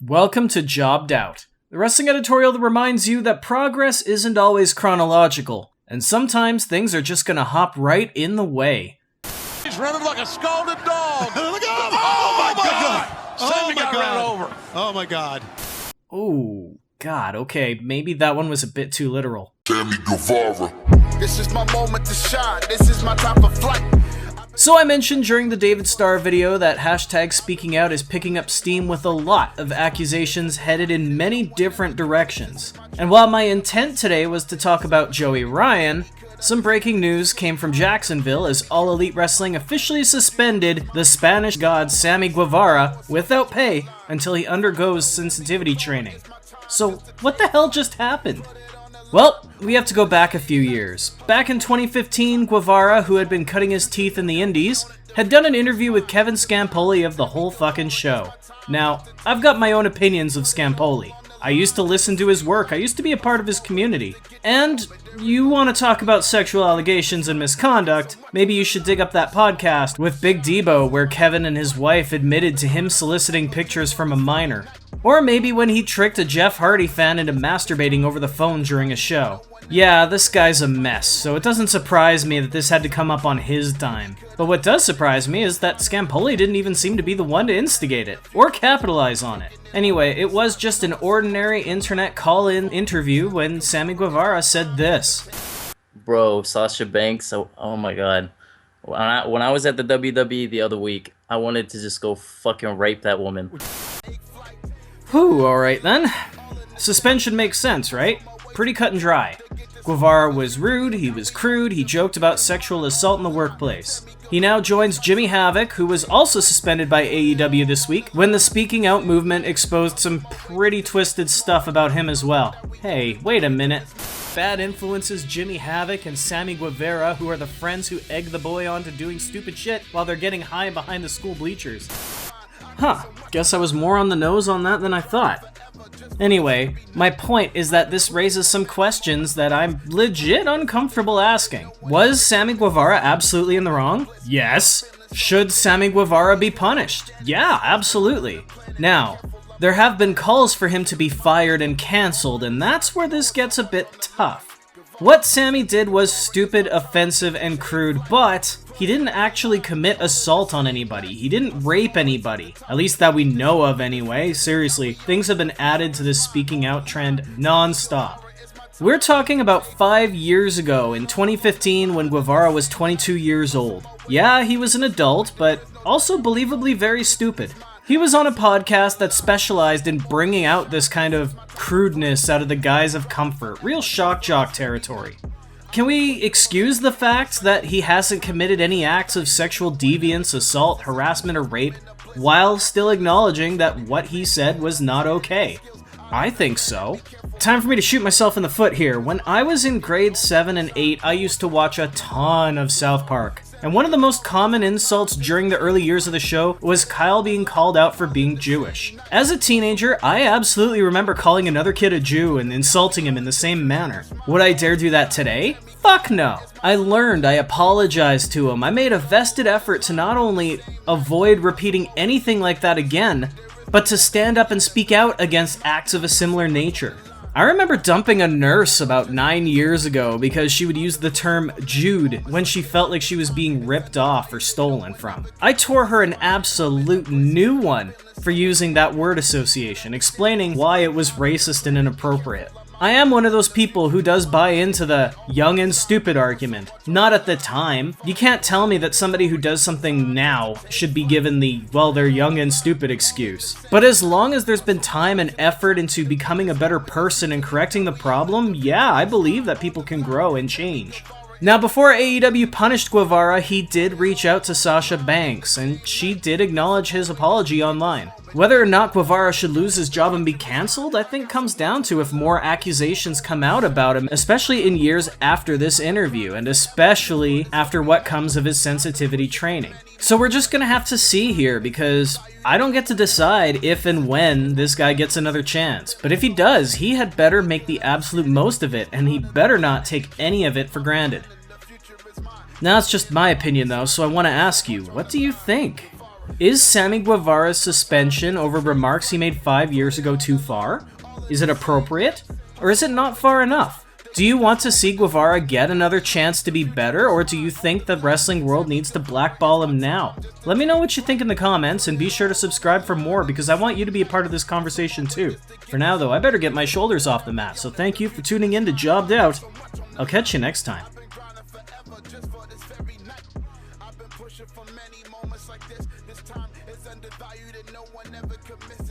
Welcome to Jobbed Out, the wrestling editorial that reminds you that progress isn't always chronological, and sometimes things are just gonna hop right in the way. He's running like a scalded dog. Look out! Oh my God! Sammy got run over. Oh my God! Oh, God, okay, maybe that one was a bit too literal. Sammy Guevara. This is my moment to shine. This is my time for flight. So I mentioned during the David Starr video that hashtag speaking out is picking up steam with a lot of accusations headed in many different directions. And while my intent today was to talk about Joey Ryan, some breaking news came from Jacksonville as All Elite Wrestling officially suspended the Spanish god Sammy Guevara without pay until he undergoes sensitivity training. So what the hell just happened? Well, we have to go back a few years. Back in 2015, Guevara, who had been cutting his teeth in the indies, had done an interview with Kevin Scampoli of the whole fucking show. Now, I've got my own opinions of Scampoli. I used to listen to his work, I used to be a part of his community. And you want to talk about sexual allegations and misconduct, maybe you should dig up that podcast with Big Debo where Kevin and his wife admitted to him soliciting pictures from a minor. Or maybe when he tricked a Jeff Hardy fan into masturbating over the phone during a show. Yeah, this guy's a mess, so it doesn't surprise me that this had to come up on his dime. But what does surprise me is that Scampoli didn't even seem to be the one to instigate it, or capitalize on it. Anyway, it was just an ordinary internet call-in interview when Sammy Guevara said this. Bro, Sasha Banks, oh my God. When I was at the WWE the other week, I wanted to just go fucking rape that woman. Whew, alright then. Suspension makes sense, right? Pretty cut and dry. Guevara was rude, he was crude, he joked about sexual assault in the workplace. He now joins Jimmy Havoc, who was also suspended by AEW this week, when the Speaking Out movement exposed some pretty twisted stuff about him as well. Hey, wait a minute. Bad influences Jimmy Havoc and Sammy Guevara, who are the friends who egg the boy on to doing stupid shit while they're getting high behind the school bleachers. Huh, guess I was more on the nose on that than I thought. Anyway, my point is that this raises some questions that I'm legit uncomfortable asking. Was Sammy Guevara absolutely in the wrong? Yes. Should Sammy Guevara be punished? Yeah, absolutely. Now, there have been calls for him to be fired and cancelled, and that's where this gets a bit tough. What Sammy did was stupid, offensive, and crude, but he didn't actually commit assault on anybody. He didn't rape anybody. At least that we know of anyway. Seriously, things have been added to this speaking out trend non-stop. We're talking about 5 years ago in 2015 when Guevara was 22 years old. Yeah, he was an adult, but also believably very stupid. He was on a podcast that specialized in bringing out this kind of crudeness out of the guise of comfort. Real shock jock territory. Can we excuse the fact that he hasn't committed any acts of sexual deviance, assault, harassment, or rape, while still acknowledging that what he said was not okay? I think so. Time for me to shoot myself in the foot here. When I was in grade 7 and 8, I used to watch a ton of South Park. And one of the most common insults during the early years of the show was Kyle being called out for being Jewish. As a teenager, I absolutely remember calling another kid a Jew and insulting him in the same manner. Would I dare do that today? Fuck no. I learned, I apologized to him. I made a vested effort to not only avoid repeating anything like that again, but to stand up and speak out against acts of a similar nature. I remember dumping a nurse about 9 years ago because she would use the term Jude when she felt like she was being ripped off or stolen from. I tore her an absolute new one for using that word association, explaining why it was racist and inappropriate. I am one of those people who does buy into the young and stupid argument. Not at the time. You can't tell me that somebody who does something now should be given the, well, they're young and stupid excuse. But as long as there's been time and effort into becoming a better person and correcting the problem, yeah, I believe that people can grow and change. Now, before AEW punished Guevara, he did reach out to Sasha Banks, and she did acknowledge his apology online. Whether or not Guevara should lose his job and be cancelled, I think comes down to if more accusations come out about him, especially in years after this interview, and especially after what comes of his sensitivity training. So we're just gonna have to see here, because I don't get to decide if and when this guy gets another chance. But if he does, he had better make the absolute most of it, and he better not take any of it for granted. Now, it's just my opinion though, so I want to ask you, what do you think? Is Sammy Guevara's suspension over remarks he made 5 years ago too far? Is it appropriate? Or is it not far enough? Do you want to see Guevara get another chance to be better, or do you think the wrestling world needs to blackball him now? Let me know what you think in the comments, and be sure to subscribe for more, because I want you to be a part of this conversation too. For now though, I better get my shoulders off the mat, so thank you for tuning in to Jobbed Out. I'll catch you next time. For many moments like this time is undervalued and no one ever commits.